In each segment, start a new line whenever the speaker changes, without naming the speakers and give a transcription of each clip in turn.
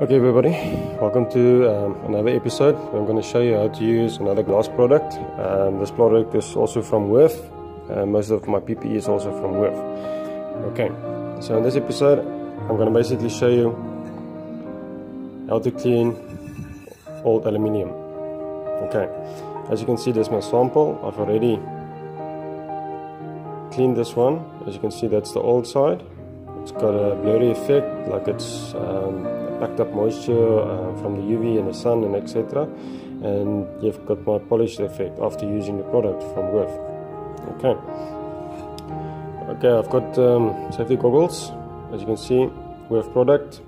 Okay everybody, welcome to another episode. I'm going to show you how to use another glass product. This product is also from Wurth. Most of my PPE is also from Wurth. Okay, so in this episode I'm going to basically show you how to clean old aluminium. Okay, as you can see, there's my sample. I've already cleaned this one. As you can see, that's the old side. It's got a blurry effect, like it's packed up moisture from the UV and the sun and etc. And you've got my polished effect after using the product from Wurth. Okay, I've got safety goggles. As you can see, Wurth product.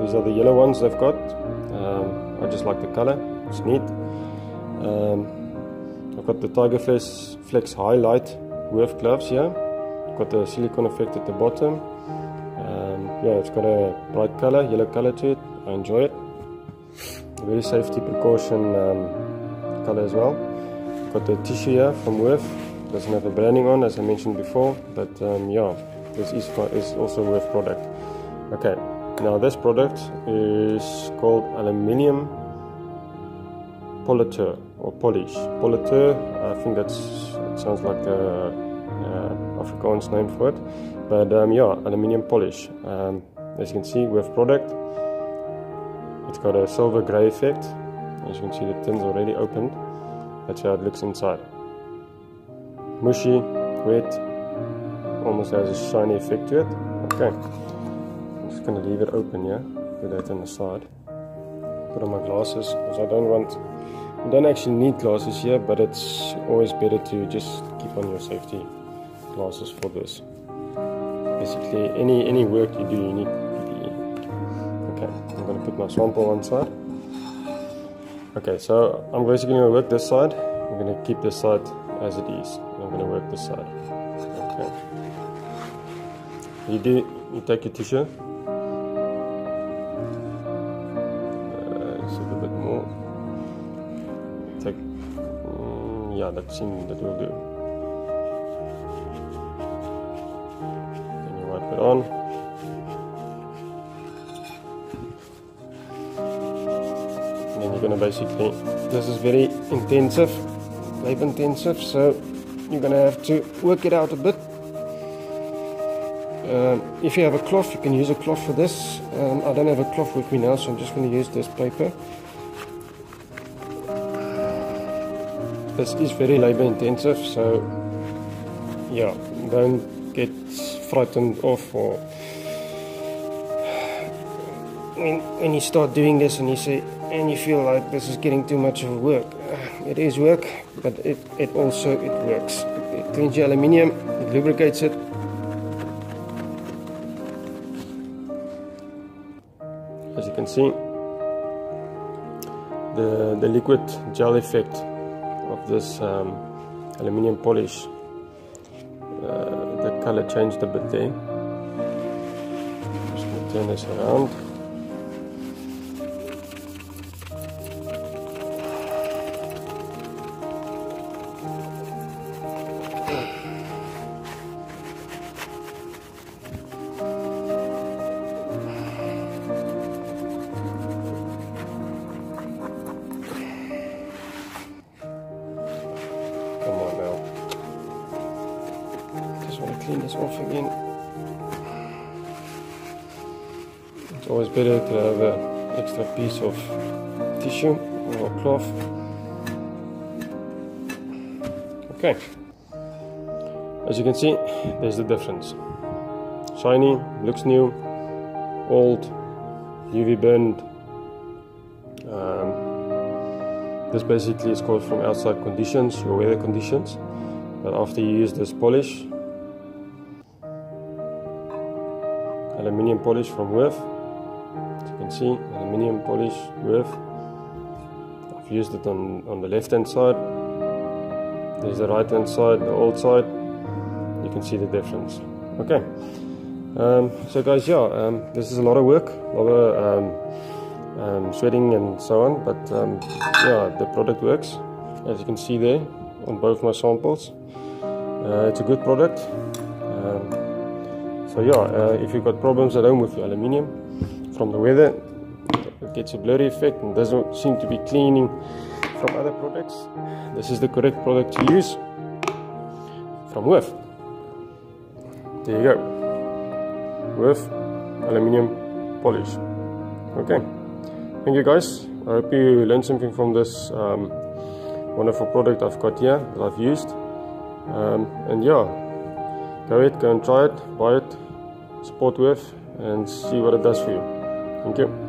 These are the yellow ones they've got. I just like the color, it's neat. I've got the Tiger Flex Highlight Wurth gloves here. Got the silicone effect at the bottom. Yeah, it's got a bright color, yellow color to it. I enjoy it. A very safety precaution color as well. Got the tissue here from Wurth. Doesn't have the branding on, as I mentioned before, but yeah, this is also a Wurth product. Okay, now this product is called Aluminium Polish or Polish. Polish, I think it sounds like the Afrikaans name for it, but yeah, Aluminium Polish. As you can see, Wurth product. It's got a silver grey effect. As you can see, the tin's already opened. That's how it looks inside. Mushy, wet, almost has a shiny effect to it. Okay, I'm just going to leave it open here. Put that on the side. Put on my glasses because I don't actually need glasses here, but it's always better to just keep on your safety glasses for this. Basically, any work you do, you need PPE. Okay, I'm going to put my sample on side. Okay, so I'm basically going to work this side. I'm going to keep this side as it is. I'm going to work this side. Okay. You take your tissue. Just a little bit more. Take, yeah, that will do. Then you wipe it on. And then you're going to basically, this is very intensive, labor intensive, so you're going to have to work it out a bit. If you have a cloth, you can use a cloth for this. I don't have a cloth with me now, so I'm just going to use this paper. This is very labor intensive, so yeah, don't get frightened off or when you start doing this and you feel like this is getting too much of work. It is work, but it works. It cleans your aluminium, it lubricates it. As you can see, the liquid gel effect of this aluminium polish, the color changed a bit there. Just going to turn this around. Come on now. Just want to clean this off again. It's always better to have an extra piece of tissue or cloth. Okay. As you can see, there's the difference. Shiny, looks new, old, UV burned. This basically is caused from outside conditions, your weather conditions. But after you use this polish, aluminium polish from Wurth, as you can see, aluminium polish Wurth. I've used it on the left hand side. There's the right hand side, the old side. You can see the difference. Okay. So guys, yeah, this is a lot of work, a lot of sweating and so on, but yeah, the product works, as you can see there on both my samples. It's a good product. So yeah, if you've got problems at home with your aluminium from the weather, it gets a blurry effect and doesn't seem to be cleaning from other products, this is the correct product to use from Wurth. There you go, Wurth Aluminium Polish. Okay, thank you guys. I hope you learned something from this wonderful product I've got here that I've used. And yeah, go ahead, go and try it, buy it, support Wurth, and see what it does for you. Thank you.